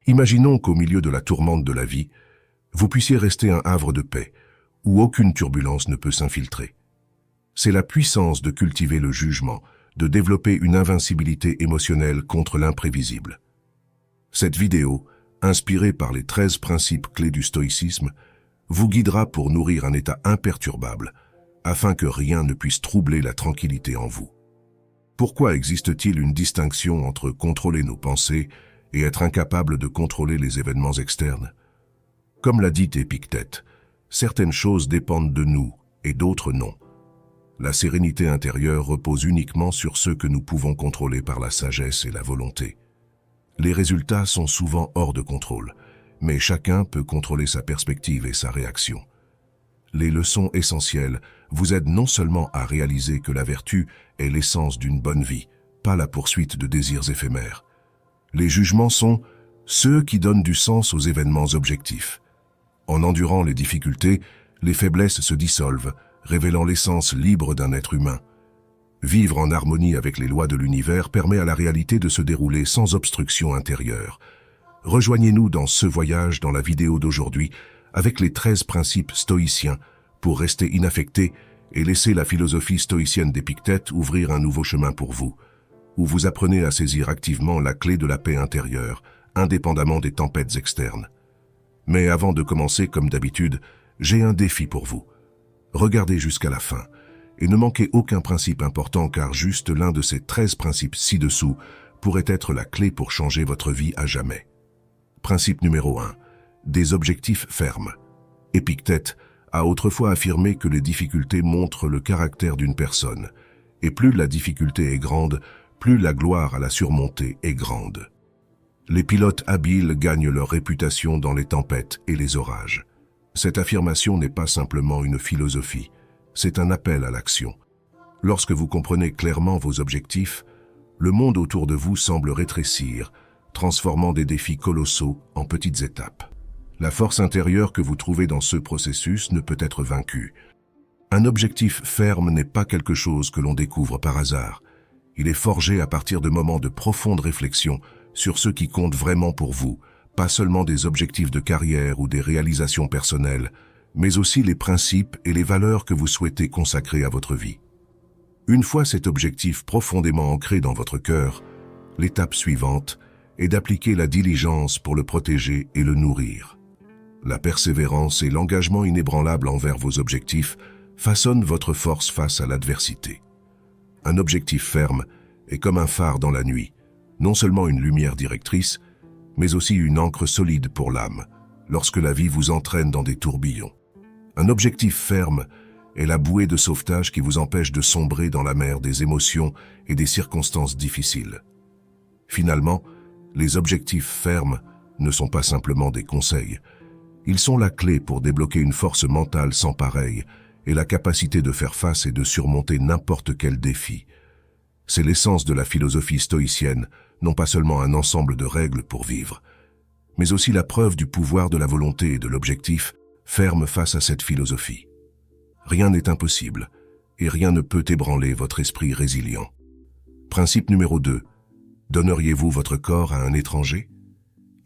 Imaginons qu'au milieu de la tourmente de la vie, vous puissiez rester un havre de paix, où aucune turbulence ne peut s'infiltrer. C'est la puissance de cultiver le jugement, de développer une invincibilité émotionnelle contre l'imprévisible. Cette vidéo, inspirée par les 13 principes clés du stoïcisme, vous guidera pour nourrir un état imperturbable, afin que rien ne puisse troubler la tranquillité en vous. Pourquoi existe-t-il une distinction entre contrôler nos pensées et être incapable de contrôler les événements externes? Comme l'a dit Épictète, certaines choses dépendent de nous et d'autres non. La sérénité intérieure repose uniquement sur ce que nous pouvons contrôler par la sagesse et la volonté. Les résultats sont souvent hors de contrôle, mais chacun peut contrôler sa perspective et sa réaction. Les leçons essentielles vous aident non seulement à réaliser que la vertu est l'essence d'une bonne vie, pas la poursuite de désirs éphémères. Les jugements sont ceux qui donnent du sens aux événements objectifs. En endurant les difficultés, les faiblesses se dissolvent, révélant l'essence libre d'un être humain. Vivre en harmonie avec les lois de l'univers permet à la réalité de se dérouler sans obstruction intérieure. Rejoignez-nous dans ce voyage dans la vidéo d'aujourd'hui avec les 13 principes stoïciens pour rester inaffecté et laisser la philosophie stoïcienne d'Épictète ouvrir un nouveau chemin pour vous, où vous apprenez à saisir activement la clé de la paix intérieure, indépendamment des tempêtes externes. Mais avant de commencer, comme d'habitude, j'ai un défi pour vous. Regardez jusqu'à la fin et ne manquez aucun principe important car juste l'un de ces 13 principes ci-dessous pourrait être la clé pour changer votre vie à jamais. Principe numéro 1. Des objectifs fermes. Épictète a autrefois affirmé que les difficultés montrent le caractère d'une personne, et plus la difficulté est grande, plus la gloire à la surmonter est grande. Les pilotes habiles gagnent leur réputation dans les tempêtes et les orages. Cette affirmation n'est pas simplement une philosophie, c'est un appel à l'action. Lorsque vous comprenez clairement vos objectifs, le monde autour de vous semble rétrécir, transformant des défis colossaux en petites étapes. La force intérieure que vous trouvez dans ce processus ne peut être vaincue. Un objectif ferme n'est pas quelque chose que l'on découvre par hasard. Il est forgé à partir de moments de profonde réflexion sur ce qui compte vraiment pour vous, pas seulement des objectifs de carrière ou des réalisations personnelles, mais aussi les principes et les valeurs que vous souhaitez consacrer à votre vie. Une fois cet objectif profondément ancré dans votre cœur, l'étape suivante est d'appliquer la diligence pour le protéger et le nourrir. La persévérance et l'engagement inébranlable envers vos objectifs façonnent votre force face à l'adversité. Un objectif ferme est comme un phare dans la nuit, non seulement une lumière directrice, mais aussi une ancre solide pour l'âme, lorsque la vie vous entraîne dans des tourbillons. Un objectif ferme est la bouée de sauvetage qui vous empêche de sombrer dans la mer des émotions et des circonstances difficiles. Finalement, les objectifs fermes ne sont pas simplement des conseils. Ils sont la clé pour débloquer une force mentale sans pareille et la capacité de faire face et de surmonter n'importe quel défi. C'est l'essence de la philosophie stoïcienne, non pas seulement un ensemble de règles pour vivre, mais aussi la preuve du pouvoir de la volonté et de l'objectif ferme face à cette philosophie. Rien n'est impossible et rien ne peut ébranler votre esprit résilient. Principe numéro 2. Donneriez-vous votre corps à un étranger?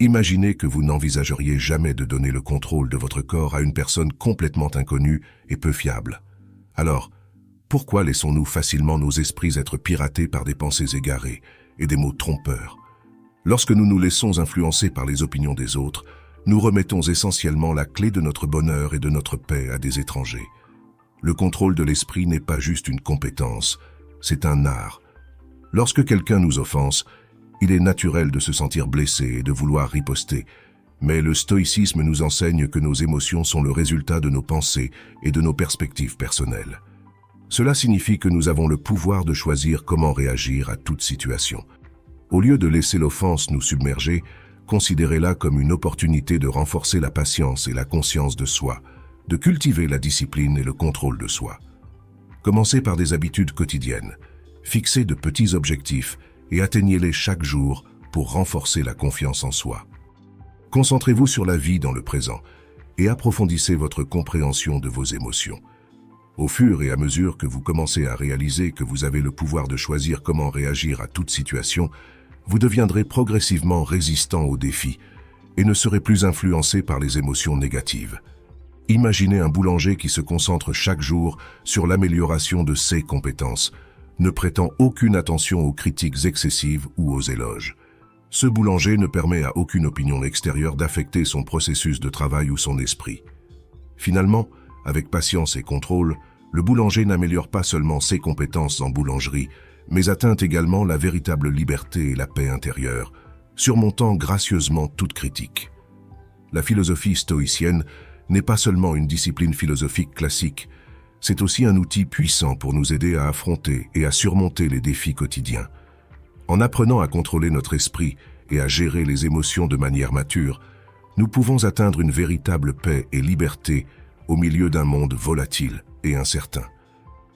Imaginez que vous n'envisageriez jamais de donner le contrôle de votre corps à une personne complètement inconnue et peu fiable. Alors, pourquoi laissons-nous facilement nos esprits être piratés par des pensées égarées et des mots trompeurs? Lorsque nous nous laissons influencer par les opinions des autres, nous remettons essentiellement la clé de notre bonheur et de notre paix à des étrangers. Le contrôle de l'esprit n'est pas juste une compétence, c'est un art. Lorsque quelqu'un nous offense, il est naturel de se sentir blessé et de vouloir riposter, mais le stoïcisme nous enseigne que nos émotions sont le résultat de nos pensées et de nos perspectives personnelles. Cela signifie que nous avons le pouvoir de choisir comment réagir à toute situation. Au lieu de laisser l'offense nous submerger, considérez-la comme une opportunité de renforcer la patience et la conscience de soi, de cultiver la discipline et le contrôle de soi. Commencez par des habitudes quotidiennes, fixez de petits objectifs et atteignez-les chaque jour pour renforcer la confiance en soi. Concentrez-vous sur la vie dans le présent et approfondissez votre compréhension de vos émotions. Au fur et à mesure que vous commencez à réaliser que vous avez le pouvoir de choisir comment réagir à toute situation, vous deviendrez progressivement résistant aux défis et ne serez plus influencé par les émotions négatives. Imaginez un boulanger qui se concentre chaque jour sur l'amélioration de ses compétences, ne prêtant aucune attention aux critiques excessives ou aux éloges. Ce boulanger ne permet à aucune opinion extérieure d'affecter son processus de travail ou son esprit. Finalement, avec patience et contrôle, le boulanger n'améliore pas seulement ses compétences en boulangerie, mais atteint également la véritable liberté et la paix intérieure, surmontant gracieusement toute critique. La philosophie stoïcienne n'est pas seulement une discipline philosophique classique, c'est aussi un outil puissant pour nous aider à affronter et à surmonter les défis quotidiens. En apprenant à contrôler notre esprit et à gérer les émotions de manière mature, nous pouvons atteindre une véritable paix et liberté au milieu d'un monde volatile et incertain.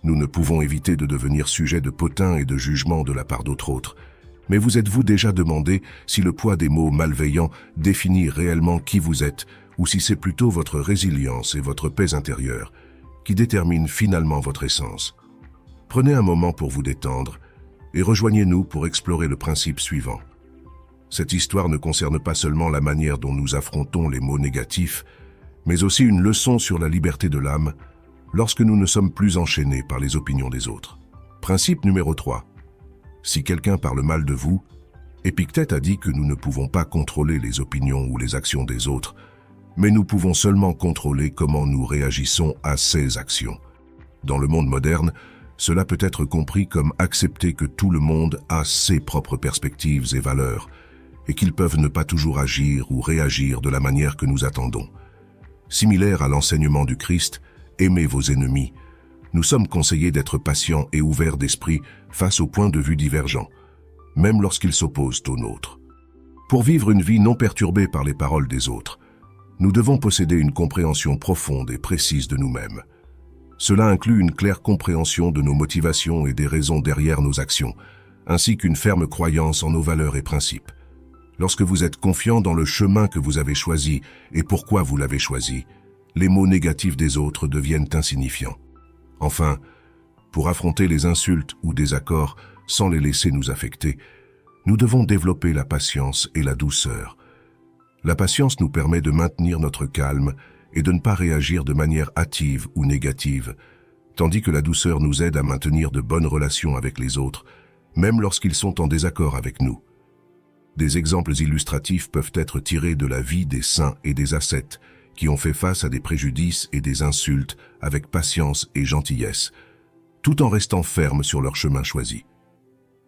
Nous ne pouvons éviter de devenir sujet de potins et de jugements de la part d'autres. Mais vous êtes-vous déjà demandé si le poids des mots malveillants définit réellement qui vous êtes, ou si c'est plutôt votre résilience et votre paix intérieure qui déterminent finalement votre essence? Prenez un moment pour vous détendre et rejoignez-nous pour explorer le principe suivant. Cette histoire ne concerne pas seulement la manière dont nous affrontons les mots négatifs, mais aussi une leçon sur la liberté de l'âme lorsque nous ne sommes plus enchaînés par les opinions des autres. Principe numéro 3. Si quelqu'un parle mal de vous, Épictète a dit que nous ne pouvons pas contrôler les opinions ou les actions des autres, mais nous pouvons seulement contrôler comment nous réagissons à ces actions. Dans le monde moderne, cela peut être compris comme accepter que tout le monde a ses propres perspectives et valeurs, et qu'ils peuvent ne pas toujours agir ou réagir de la manière que nous attendons. Similaire à l'enseignement du Christ, aimez vos ennemis, nous sommes conseillés d'être patients et ouverts d'esprit face aux points de vue divergents, même lorsqu'ils s'opposent aux nôtres. Pour vivre une vie non perturbée par les paroles des autres, nous devons posséder une compréhension profonde et précise de nous-mêmes. Cela inclut une claire compréhension de nos motivations et des raisons derrière nos actions, ainsi qu'une ferme croyance en nos valeurs et principes. Lorsque vous êtes confiant dans le chemin que vous avez choisi et pourquoi vous l'avez choisi, les mots négatifs des autres deviennent insignifiants. Enfin, pour affronter les insultes ou désaccords sans les laisser nous affecter, nous devons développer la patience et la douceur. La patience nous permet de maintenir notre calme et de ne pas réagir de manière hâtive ou négative, tandis que la douceur nous aide à maintenir de bonnes relations avec les autres, même lorsqu'ils sont en désaccord avec nous. Des exemples illustratifs peuvent être tirés de la vie des saints et des ascètes, qui ont fait face à des préjudices et des insultes avec patience et gentillesse, tout en restant fermes sur leur chemin choisi.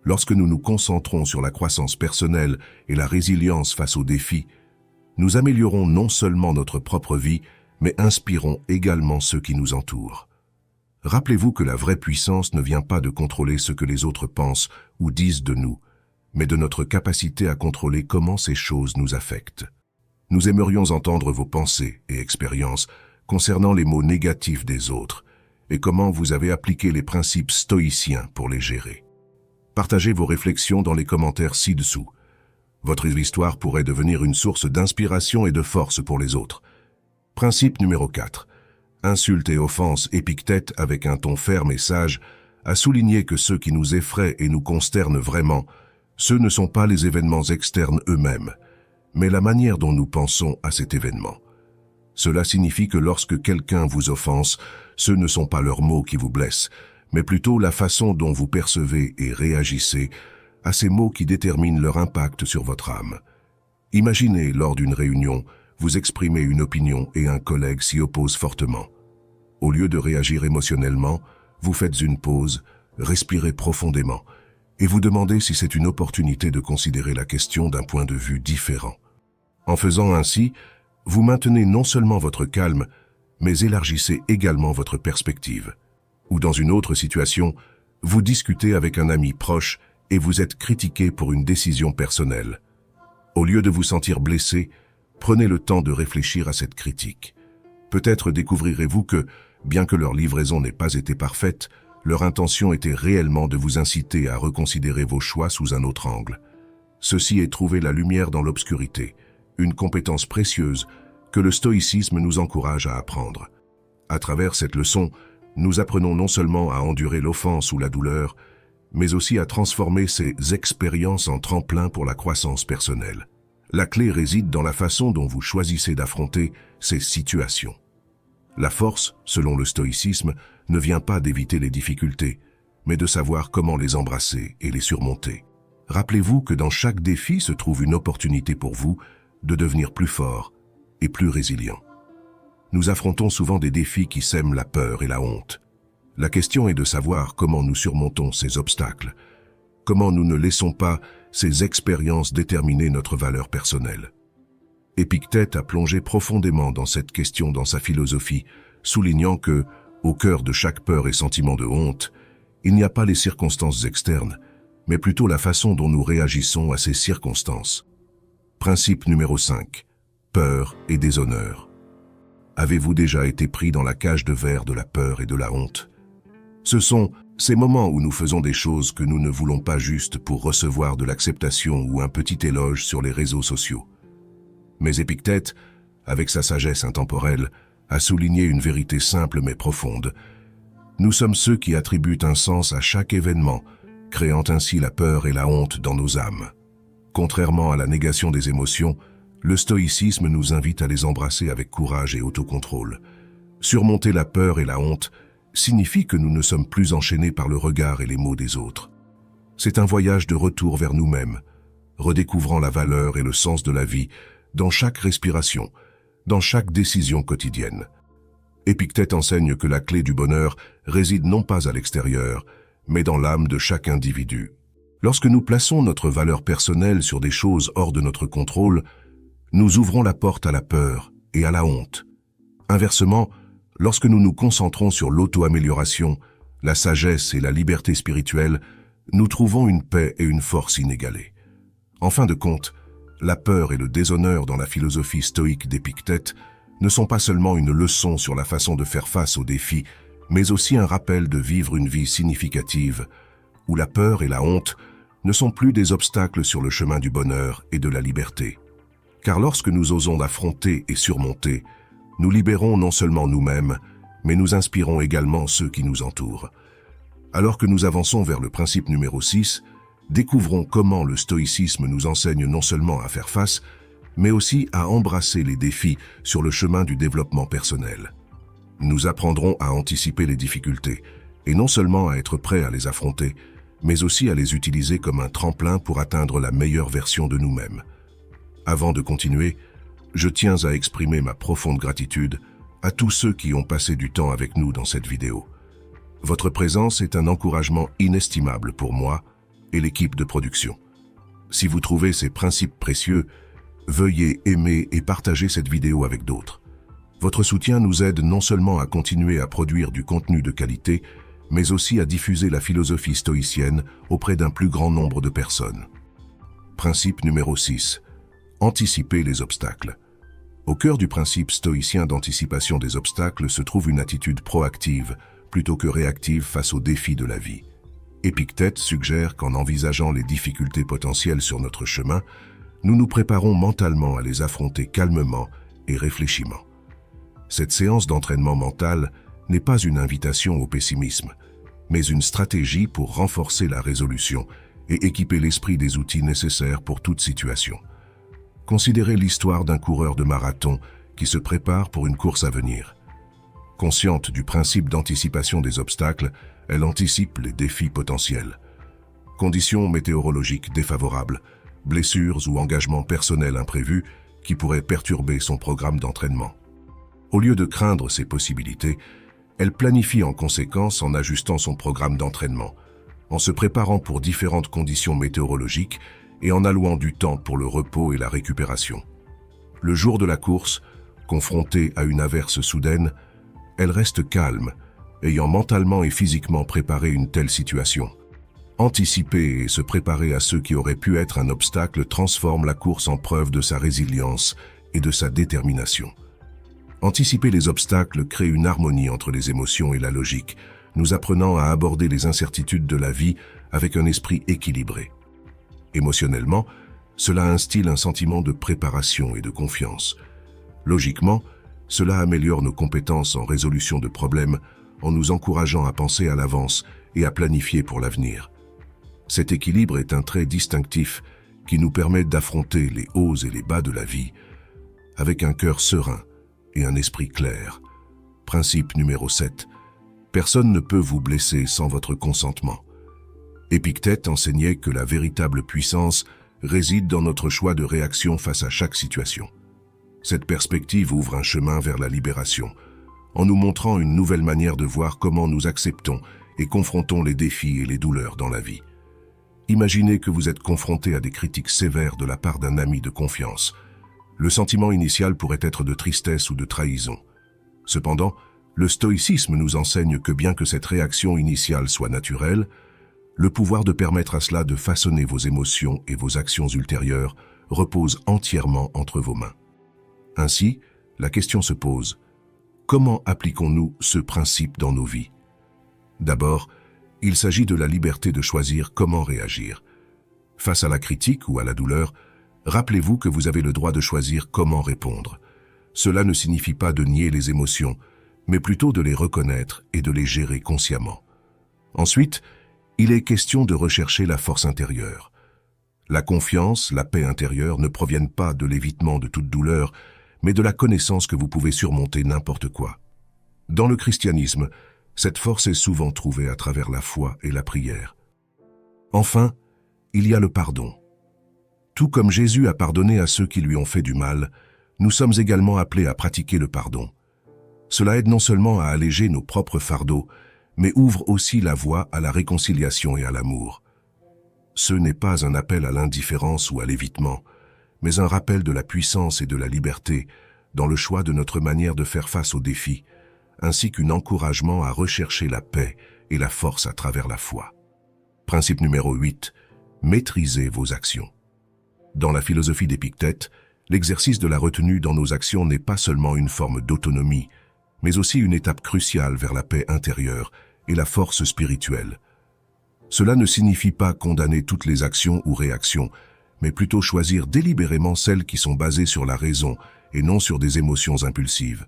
Lorsque nous nous concentrons sur la croissance personnelle et la résilience face aux défis, nous améliorons non seulement notre propre vie, mais inspirons également ceux qui nous entourent. Rappelez-vous que la vraie puissance ne vient pas de contrôler ce que les autres pensent ou disent de nous, mais de notre capacité à contrôler comment ces choses nous affectent. Nous aimerions entendre vos pensées et expériences concernant les mots négatifs des autres et comment vous avez appliqué les principes stoïciens pour les gérer. Partagez vos réflexions dans les commentaires ci-dessous. Votre histoire pourrait devenir une source d'inspiration et de force pour les autres. Principe numéro 4. Insulte et offense. Épictète, avec un ton ferme et sage, a souligné que ceux qui nous effraient et nous consternent vraiment, ce ne sont pas les événements externes eux-mêmes, mais la manière dont nous pensons à cet événement. Cela signifie que lorsque quelqu'un vous offense, ce ne sont pas leurs mots qui vous blessent, mais plutôt la façon dont vous percevez et réagissez à ces mots qui déterminent leur impact sur votre âme. Imaginez, lors d'une réunion, vous exprimez une opinion et un collègue s'y oppose fortement. Au lieu de réagir émotionnellement, vous faites une pause, respirez profondément, et vous demandez si c'est une opportunité de considérer la question d'un point de vue différent. En faisant ainsi, vous maintenez non seulement votre calme, mais élargissez également votre perspective. Ou dans une autre situation, vous discutez avec un ami proche et vous êtes critiqué pour une décision personnelle. Au lieu de vous sentir blessé, prenez le temps de réfléchir à cette critique. Peut-être découvrirez-vous que, bien que leur livraison n'ait pas été parfaite, leur intention était réellement de vous inciter à reconsidérer vos choix sous un autre angle. Ceci est trouver la lumière dans l'obscurité, une compétence précieuse que le stoïcisme nous encourage à apprendre. À travers cette leçon, nous apprenons non seulement à endurer l'offense ou la douleur, mais aussi à transformer ces expériences en tremplin pour la croissance personnelle. La clé réside dans la façon dont vous choisissez d'affronter ces situations. La force, selon le stoïcisme, ne vient pas d'éviter les difficultés, mais de savoir comment les embrasser et les surmonter. Rappelez-vous que dans chaque défi se trouve une opportunité pour vous de devenir plus fort et plus résilient. Nous affrontons souvent des défis qui sèment la peur et la honte. La question est de savoir comment nous surmontons ces obstacles, comment nous ne laissons pas ces expériences déterminer notre valeur personnelle. Épictète a plongé profondément dans cette question dans sa philosophie, soulignant que, au cœur de chaque peur et sentiment de honte, il n'y a pas les circonstances externes, mais plutôt la façon dont nous réagissons à ces circonstances. Principe numéro 5. Peur et déshonneur. Avez-vous déjà été pris dans la cage de verre de la peur et de la honte? Ce sont ces moments où nous faisons des choses que nous ne voulons pas juste pour recevoir de l'acceptation ou un petit éloge sur les réseaux sociaux. Mais Épictète, avec sa sagesse intemporelle, a souligné une vérité simple mais profonde. Nous sommes ceux qui attribuent un sens à chaque événement, créant ainsi la peur et la honte dans nos âmes. Contrairement à la négation des émotions, le stoïcisme nous invite à les embrasser avec courage et autocontrôle. Surmonter la peur et la honte signifie que nous ne sommes plus enchaînés par le regard et les mots des autres. C'est un voyage de retour vers nous-mêmes, redécouvrant la valeur et le sens de la vie dans chaque respiration, dans chaque décision quotidienne. Épictète enseigne que la clé du bonheur réside non pas à l'extérieur, mais dans l'âme de chaque individu. Lorsque nous plaçons notre valeur personnelle sur des choses hors de notre contrôle, nous ouvrons la porte à la peur et à la honte. Inversement, lorsque nous nous concentrons sur l'auto-amélioration, la sagesse et la liberté spirituelle, nous trouvons une paix et une force inégalées. En fin de compte, la peur et le déshonneur dans la philosophie stoïque d'Épictète ne sont pas seulement une leçon sur la façon de faire face aux défis, mais aussi un rappel de vivre une vie significative, où la peur et la honte ne sont plus des obstacles sur le chemin du bonheur et de la liberté. Car lorsque nous osons affronter et surmonter, nous libérons non seulement nous-mêmes, mais nous inspirons également ceux qui nous entourent. Alors que nous avançons vers le principe numéro 6, découvrons comment le stoïcisme nous enseigne non seulement à faire face, mais aussi à embrasser les défis sur le chemin du développement personnel. Nous apprendrons à anticiper les difficultés, et non seulement à être prêts à les affronter, mais aussi à les utiliser comme un tremplin pour atteindre la meilleure version de nous-mêmes. Avant de continuer, je tiens à exprimer ma profonde gratitude à tous ceux qui ont passé du temps avec nous dans cette vidéo. Votre présence est un encouragement inestimable pour moi et l'équipe de production. Si vous trouvez ces principes précieux, veuillez aimer et partager cette vidéo avec d'autres. Votre soutien nous aide non seulement à continuer à produire du contenu de qualité, mais aussi à diffuser la philosophie stoïcienne auprès d'un plus grand nombre de personnes. Principe numéro 6. Anticiper les obstacles. Au cœur du principe stoïcien d'anticipation des obstacles se trouve une attitude proactive, plutôt que réactive face aux défis de la vie. Épictète suggère qu'en envisageant les difficultés potentielles sur notre chemin, nous nous préparons mentalement à les affronter calmement et réfléchimment. Cette séance d'entraînement mental n'est pas une invitation au pessimisme, mais une stratégie pour renforcer la résolution et équiper l'esprit des outils nécessaires pour toute situation. Considérez l'histoire d'un coureur de marathon qui se prépare pour une course à venir. Consciente du principe d'anticipation des obstacles, elle anticipe les défis potentiels. Conditions météorologiques défavorables, blessures ou engagements personnels imprévus qui pourraient perturber son programme d'entraînement. Au lieu de craindre ces possibilités, elle planifie en conséquence en ajustant son programme d'entraînement, en se préparant pour différentes conditions météorologiques et en allouant du temps pour le repos et la récupération. Le jour de la course, confrontée à une averse soudaine, elle reste calme, ayant mentalement et physiquement préparé une telle situation. Anticiper et se préparer à ce qui aurait pu être un obstacle transforme la course en preuve de sa résilience et de sa détermination. Anticiper les obstacles crée une harmonie entre les émotions et la logique, nous apprenant à aborder les incertitudes de la vie avec un esprit équilibré. Émotionnellement, cela instille un sentiment de préparation et de confiance. Logiquement, cela améliore nos compétences en résolution de problèmes en nous encourageant à penser à l'avance et à planifier pour l'avenir. Cet équilibre est un trait distinctif qui nous permet d'affronter les hauts et les bas de la vie avec un cœur serein et un esprit clair. Principe numéro 7. Personne ne peut vous blesser sans votre consentement. Épictète enseignait que la véritable puissance réside dans notre choix de réaction face à chaque situation. Cette perspective ouvre un chemin vers la libération, en nous montrant une nouvelle manière de voir comment nous acceptons et confrontons les défis et les douleurs dans la vie. Imaginez que vous êtes confronté à des critiques sévères de la part d'un ami de confiance. Le sentiment initial pourrait être de tristesse ou de trahison. Cependant, le stoïcisme nous enseigne que bien que cette réaction initiale soit naturelle, le pouvoir de permettre à cela de façonner vos émotions et vos actions ultérieures repose entièrement entre vos mains. Ainsi, la question se pose: comment appliquons-nous ce principe dans nos vies? D'abord, il s'agit de la liberté de choisir comment réagir. Face à la critique ou à la douleur, rappelez-vous que vous avez le droit de choisir comment répondre. Cela ne signifie pas de nier les émotions, mais plutôt de les reconnaître et de les gérer consciemment. Ensuite, il est question de rechercher la force intérieure. La confiance, la paix intérieure ne proviennent pas de l'évitement de toute douleur, mais de la connaissance que vous pouvez surmonter n'importe quoi. Dans le christianisme, cette force est souvent trouvée à travers la foi et la prière. Enfin, il y a le pardon. Tout comme Jésus a pardonné à ceux qui lui ont fait du mal, nous sommes également appelés à pratiquer le pardon. Cela aide non seulement à alléger nos propres fardeaux, mais ouvre aussi la voie à la réconciliation et à l'amour. Ce n'est pas un appel à l'indifférence ou à l'évitement, mais un rappel de la puissance et de la liberté dans le choix de notre manière de faire face aux défis, ainsi qu'un encouragement à rechercher la paix et la force à travers la foi. Principe numéro 8. Maîtrisez vos actions. Dans la philosophie d'Épictète, l'exercice de la retenue dans nos actions n'est pas seulement une forme d'autonomie, mais aussi une étape cruciale vers la paix intérieure et la force spirituelle. Cela ne signifie pas condamner toutes les actions ou réactions, mais plutôt choisir délibérément celles qui sont basées sur la raison et non sur des émotions impulsives.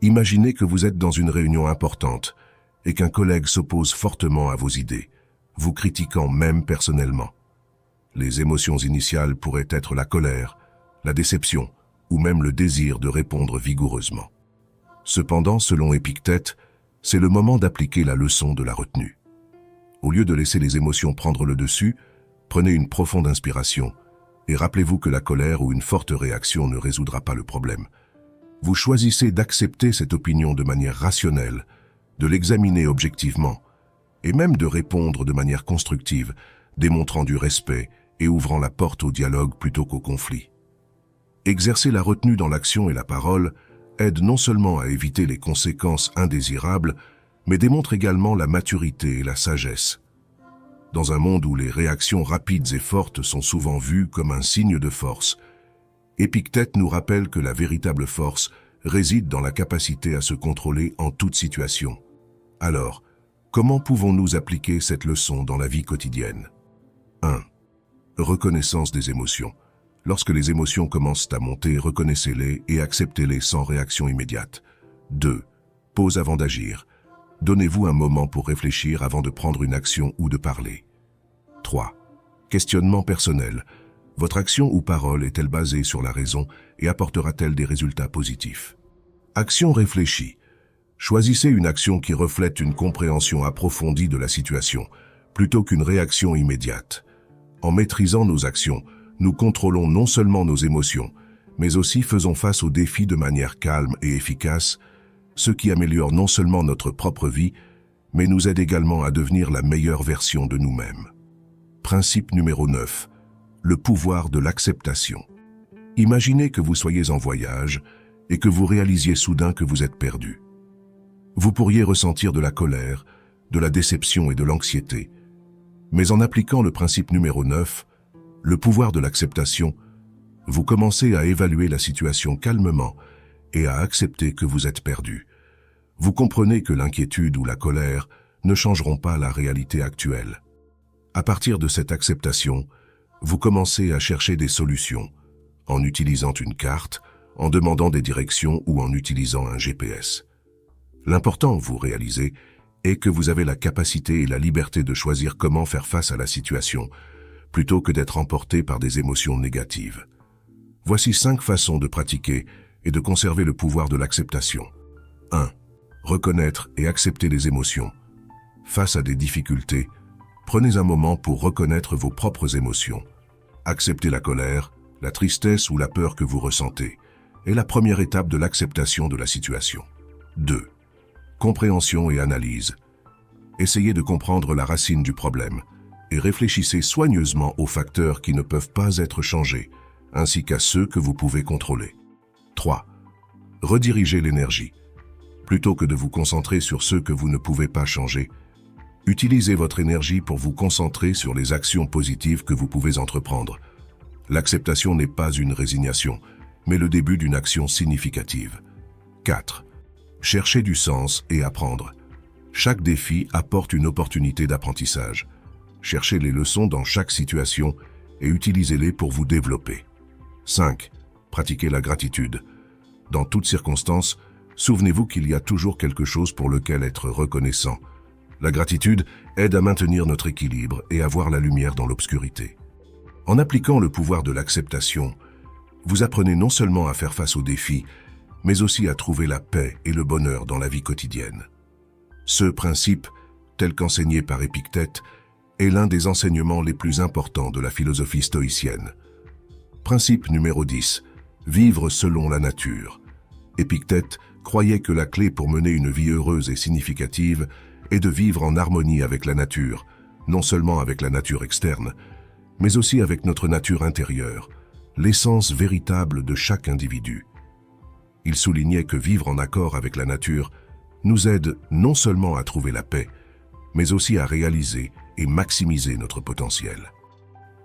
Imaginez que vous êtes dans une réunion importante et qu'un collègue s'oppose fortement à vos idées, vous critiquant même personnellement. Les émotions initiales pourraient être la colère, la déception ou même le désir de répondre vigoureusement. Cependant, selon Épictète, c'est le moment d'appliquer la leçon de la retenue. Au lieu de laisser les émotions prendre le dessus, prenez une profonde inspiration et rappelez-vous que la colère ou une forte réaction ne résoudra pas le problème. Vous choisissez d'accepter cette opinion de manière rationnelle, de l'examiner objectivement et même de répondre de manière constructive, démontrant du respect et ouvrant la porte au dialogue plutôt qu'au conflit. Exercer la retenue dans l'action et la parole aide non seulement à éviter les conséquences indésirables, mais démontre également la maturité et la sagesse. Dans un monde où les réactions rapides et fortes sont souvent vues comme un signe de force, Épictète nous rappelle que la véritable force réside dans la capacité à se contrôler en toute situation. Alors, comment pouvons-nous appliquer cette leçon dans la vie quotidienne? 1. Reconnaissance des émotions. Lorsque les émotions commencent à monter, reconnaissez-les et acceptez-les sans réaction immédiate. 2. Pause avant d'agir. Donnez-vous un moment pour réfléchir avant de prendre une action ou de parler. 3. Questionnement personnel. Votre action ou parole est-elle basée sur la raison et apportera-t-elle des résultats positifs? Action réfléchie. Choisissez une action qui reflète une compréhension approfondie de la situation, plutôt qu'une réaction immédiate. En maîtrisant nos actions, nous contrôlons non seulement nos émotions, mais aussi faisons face aux défis de manière calme et efficace, ce qui améliore non seulement notre propre vie, mais nous aide également à devenir la meilleure version de nous-mêmes. Principe numéro 9. Le pouvoir de l'acceptation. Imaginez que vous soyez en voyage et que vous réalisiez soudain que vous êtes perdu. Vous pourriez ressentir de la colère, de la déception et de l'anxiété. Mais en appliquant le principe numéro 9, le pouvoir de l'acceptation, vous commencez à évaluer la situation calmement et à accepter que vous êtes perdu. Vous comprenez que l'inquiétude ou la colère ne changeront pas la réalité actuelle. À partir de cette acceptation, vous commencez à chercher des solutions, en utilisant une carte, en demandant des directions ou en utilisant un GPS. L'important, vous réalisez, est que vous avez la capacité et la liberté de choisir comment faire face à la situation, plutôt que d'être emporté par des émotions négatives. Voici 5 façons de pratiquer et de conserver le pouvoir de l'acceptation. 1. Reconnaître et accepter les émotions. Face à des difficultés, prenez un moment pour reconnaître vos propres émotions. Accepter la colère, la tristesse ou la peur que vous ressentez est la première étape de l'acceptation de la situation. 2. Compréhension et analyse. Essayez de comprendre la racine du problème et réfléchissez soigneusement aux facteurs qui ne peuvent pas être changés, ainsi qu'à ceux que vous pouvez contrôler. 3. Redirigez l'énergie. Plutôt que de vous concentrer sur ceux que vous ne pouvez pas changer, utilisez votre énergie pour vous concentrer sur les actions positives que vous pouvez entreprendre. L'acceptation n'est pas une résignation, mais le début d'une action significative. 4. Cherchez du sens et apprendre. Chaque défi apporte une opportunité d'apprentissage. Cherchez les leçons dans chaque situation et utilisez-les pour vous développer. 5. Pratiquez la gratitude. Dans toutes circonstances, souvenez-vous qu'il y a toujours quelque chose pour lequel être reconnaissant. La gratitude aide à maintenir notre équilibre et à voir la lumière dans l'obscurité. En appliquant le pouvoir de l'acceptation, vous apprenez non seulement à faire face aux défis, mais aussi à trouver la paix et le bonheur dans la vie quotidienne. Ce principe, tel qu'enseigné par Épictète, est l'un des enseignements les plus importants de la philosophie stoïcienne. Principe numéro 10. Vivre selon la nature. Épictète croyait que la clé pour mener une vie heureuse et significative est de vivre en harmonie avec la nature, non seulement avec la nature externe, mais aussi avec notre nature intérieure, l'essence véritable de chaque individu. Il soulignait que vivre en accord avec la nature nous aide non seulement à trouver la paix, mais aussi à réaliser et maximiser notre potentiel.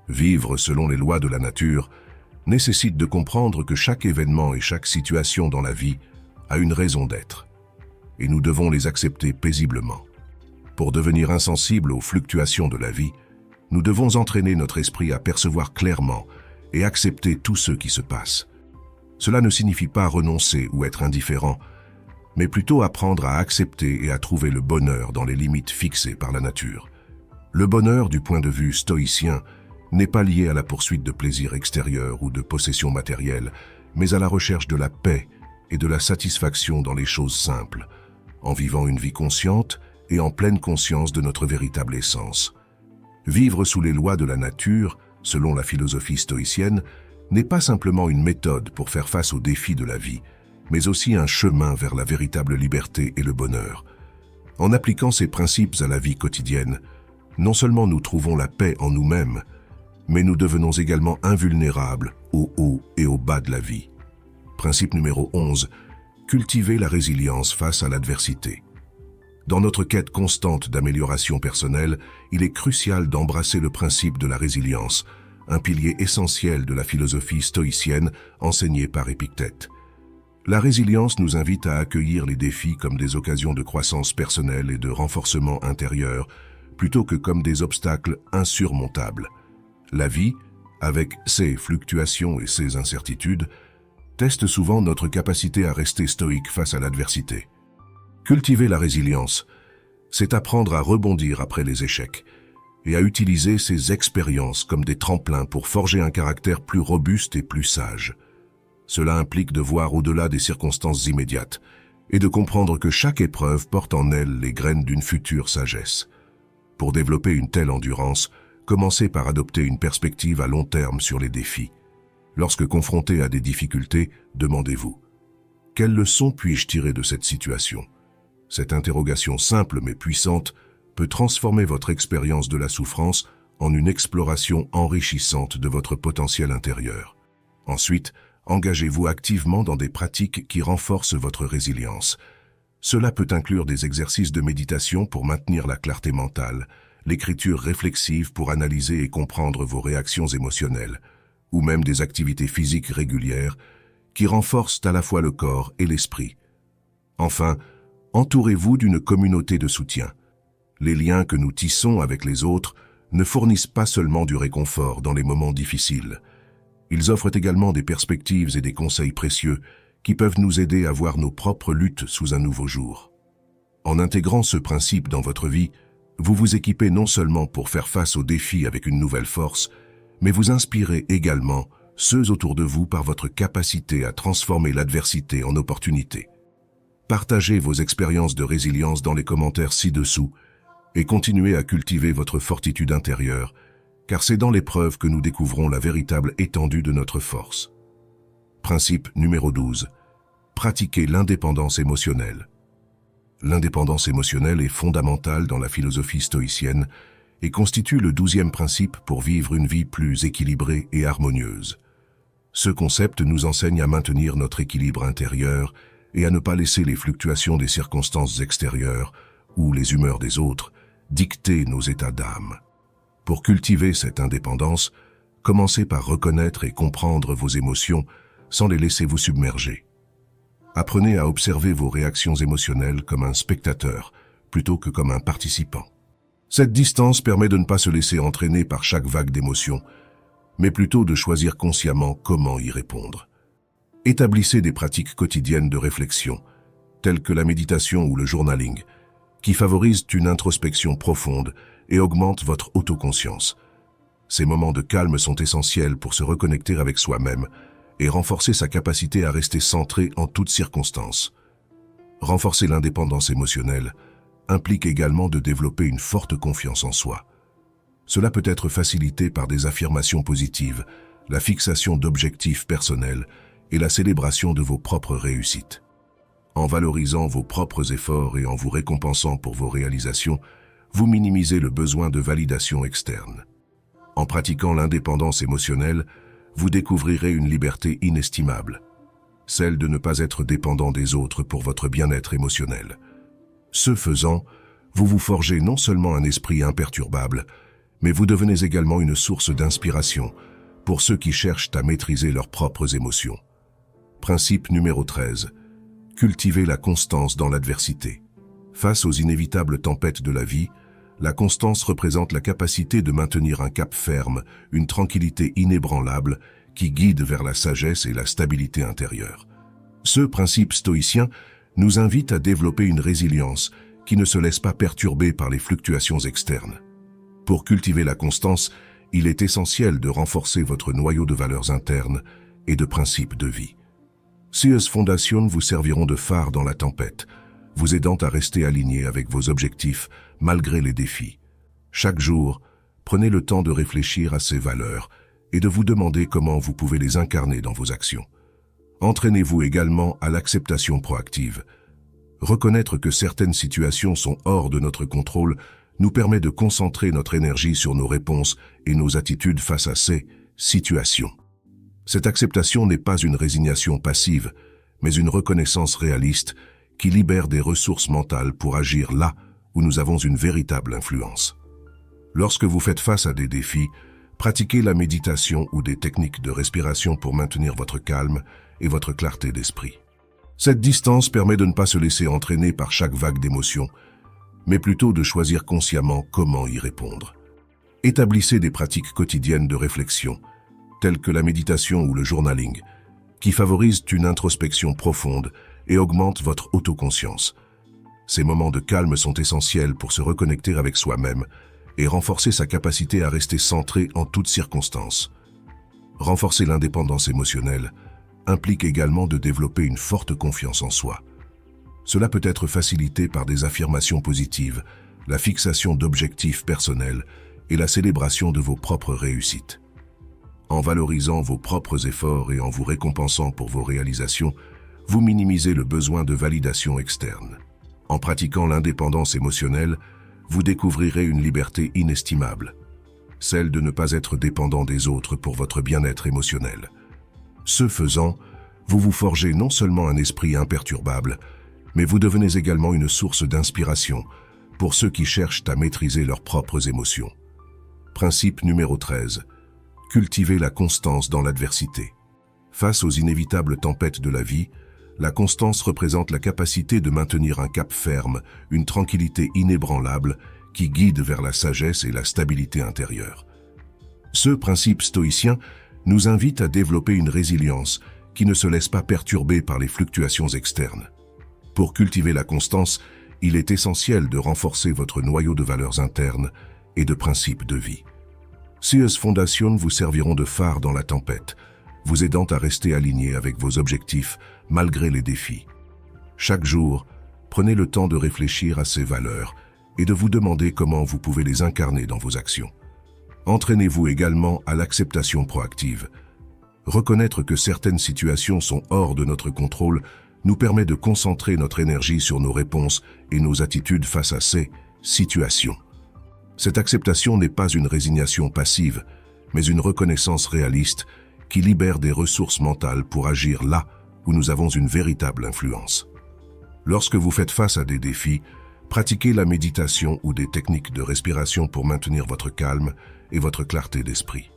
Vivre selon les lois de la nature nécessite de comprendre que chaque événement et chaque situation dans la vie a une raison d'être, et nous devons les accepter paisiblement. Pour devenir insensibles aux fluctuations de la vie, nous devons entraîner notre esprit à percevoir clairement et accepter tout ce qui se passe. Cela ne signifie pas renoncer ou être indifférent, mais plutôt apprendre à accepter et à trouver le bonheur dans les limites fixées par la nature. Le bonheur, du point de vue stoïcien, n'est pas lié à la poursuite de plaisirs extérieurs ou de possessions matérielles, mais à la recherche de la paix et de la satisfaction dans les choses simples, en vivant une vie consciente et en pleine conscience de notre véritable essence. Vivre sous les lois de la nature, selon la philosophie stoïcienne, n'est pas simplement une méthode pour faire face aux défis de la vie, mais aussi un chemin vers la véritable liberté et le bonheur. En appliquant ces principes à la vie quotidienne, non seulement nous trouvons la paix en nous-mêmes, mais nous devenons également invulnérables au haut et au bas de la vie. Principe numéro 11. Cultiver la résilience face à l'adversité. Dans notre quête constante d'amélioration personnelle, il est crucial d'embrasser le principe de la résilience, un pilier essentiel de la philosophie stoïcienne enseignée par Épictète. La résilience nous invite à accueillir les défis comme des occasions de croissance personnelle et de renforcement intérieur, plutôt que comme des obstacles insurmontables. La vie, avec ses fluctuations et ses incertitudes, teste souvent notre capacité à rester stoïque face à l'adversité. Cultiver la résilience, c'est apprendre à rebondir après les échecs et à utiliser ces expériences comme des tremplins pour forger un caractère plus robuste et plus sage. Cela implique de voir au-delà des circonstances immédiates et de comprendre que chaque épreuve porte en elle les graines d'une future sagesse. Pour développer une telle endurance, commencez par adopter une perspective à long terme sur les défis. Lorsque confronté à des difficultés, demandez-vous « Quelles leçons puis-je tirer de cette situation ?» Cette interrogation simple mais puissante peut transformer votre expérience de la souffrance en une exploration enrichissante de votre potentiel intérieur. Ensuite, engagez-vous activement dans des pratiques qui renforcent votre résilience. Cela peut inclure des exercices de méditation pour maintenir la clarté mentale, l'écriture réflexive pour analyser et comprendre vos réactions émotionnelles, ou même des activités physiques régulières qui renforcent à la fois le corps et l'esprit. Enfin, entourez-vous d'une communauté de soutien. Les liens que nous tissons avec les autres ne fournissent pas seulement du réconfort dans les moments difficiles. Ils offrent également des perspectives et des conseils précieux qui peuvent nous aider à voir nos propres luttes sous un nouveau jour. En intégrant ce principe dans votre vie, Vous vous équipez non seulement pour faire face aux défis avec une nouvelle force, mais vous inspirez également ceux autour de vous par votre capacité à transformer l'adversité en opportunité. Partagez vos expériences de résilience dans les commentaires ci-dessous et continuez à cultiver votre fortitude intérieure, car c'est dans l'épreuve que nous découvrons la véritable étendue de notre force. Principe numéro 12. Pratiquez l'indépendance émotionnelle. L'indépendance émotionnelle est fondamentale dans la philosophie stoïcienne et constitue le 12e principe pour vivre une vie plus équilibrée et harmonieuse. Ce concept nous enseigne à maintenir notre équilibre intérieur et à ne pas laisser les fluctuations des circonstances extérieures ou les humeurs des autres dicter nos états d'âme. Pour cultiver cette indépendance, commencez par reconnaître et comprendre vos émotions sans les laisser vous submerger. Apprenez à observer vos réactions émotionnelles comme un spectateur plutôt que comme un participant. Cette distance permet de ne pas se laisser entraîner par chaque vague d'émotions, mais plutôt de choisir consciemment comment y répondre. Établissez des pratiques quotidiennes de réflexion, telles que la méditation ou le journaling, qui favorisent une introspection profonde et augmentent votre autoconscience. Ces moments de calme sont essentiels pour se reconnecter avec soi-même et renforcer sa capacité à rester centré en toutes circonstances. Renforcer l'indépendance émotionnelle implique également de développer une forte confiance en soi. Cela peut être facilité par des affirmations positives, la fixation d'objectifs personnels et la célébration de vos propres réussites. En valorisant vos propres efforts et en vous récompensant pour vos réalisations, vous minimisez le besoin de validation externe. En pratiquant l'indépendance émotionnelle, vous découvrirez une liberté inestimable, celle de ne pas être dépendant des autres pour votre bien-être émotionnel. Ce faisant, vous vous forgez non seulement un esprit imperturbable, mais vous devenez également une source d'inspiration pour ceux qui cherchent à maîtriser leurs propres émotions. Principe numéro 13. Cultivez la constance dans l'adversité. Face aux inévitables tempêtes de la vie, la constance représente la capacité de maintenir un cap ferme, une tranquillité inébranlable qui guide vers la sagesse et la stabilité intérieure. Ce principe stoïcien nous invite à développer une résilience qui ne se laisse pas perturber par les fluctuations externes. Pour cultiver la constance, il est essentiel de renforcer votre noyau de valeurs internes et de principes de vie. Ces fondations vous serviront de phare dans la tempête, vous aidant à rester aligné avec vos objectifs malgré les défis. Chaque jour, prenez le temps de réfléchir à ces valeurs et de vous demander comment vous pouvez les incarner dans vos actions. Entraînez-vous également à l'acceptation proactive. Reconnaître que certaines situations sont hors de notre contrôle nous permet de concentrer notre énergie sur nos réponses et nos attitudes face à ces situations. Cette acceptation n'est pas une résignation passive, mais une reconnaissance réaliste qui libère des ressources mentales pour agir là où nous avons une véritable influence. Lorsque vous faites face à des défis, pratiquez la méditation ou des techniques de respiration pour maintenir votre calme et votre clarté d'esprit. Cette distance permet de ne pas se laisser entraîner par chaque vague d'émotions, mais plutôt de choisir consciemment comment y répondre. Établissez des pratiques quotidiennes de réflexion, telles que la méditation ou le journaling, qui favorisent une introspection profonde et augmentent votre autoconscience. Ces moments de calme sont essentiels pour se reconnecter avec soi-même et renforcer sa capacité à rester centré en toutes circonstances. Renforcer l'indépendance émotionnelle implique également de développer une forte confiance en soi. Cela peut être facilité par des affirmations positives, la fixation d'objectifs personnels et la célébration de vos propres réussites. En valorisant vos propres efforts et en vous récompensant pour vos réalisations, vous minimisez le besoin de validation externe. En pratiquant l'indépendance émotionnelle, vous découvrirez une liberté inestimable, celle de ne pas être dépendant des autres pour votre bien-être émotionnel. Ce faisant, vous vous forgez non seulement un esprit imperturbable, mais vous devenez également une source d'inspiration pour ceux qui cherchent à maîtriser leurs propres émotions. Principe numéro 13. Cultivez la constance dans l'adversité. Face aux inévitables tempêtes de la vie, la constance représente la capacité de maintenir un cap ferme, une tranquillité inébranlable qui guide vers la sagesse et la stabilité intérieure. Ce principe stoïcien nous invite à développer une résilience qui ne se laisse pas perturber par les fluctuations externes. Pour cultiver la constance, il est essentiel de renforcer votre noyau de valeurs internes et de principes de vie. Ces fondations vous serviront de phare dans la tempête, vous aidant à rester aligné avec vos objectifs malgré les défis. Chaque jour, prenez le temps de réfléchir à ces valeurs et de vous demander comment vous pouvez les incarner dans vos actions. Entraînez-vous également à l'acceptation proactive. Reconnaître que certaines situations sont hors de notre contrôle nous permet de concentrer notre énergie sur nos réponses et nos attitudes face à ces situations. Cette acceptation n'est pas une résignation passive, mais une reconnaissance réaliste qui libère des ressources mentales pour agir là où nous avons une véritable influence. Lorsque vous faites face à des défis, pratiquez la méditation ou des techniques de respiration pour maintenir votre calme et votre clarté d'esprit.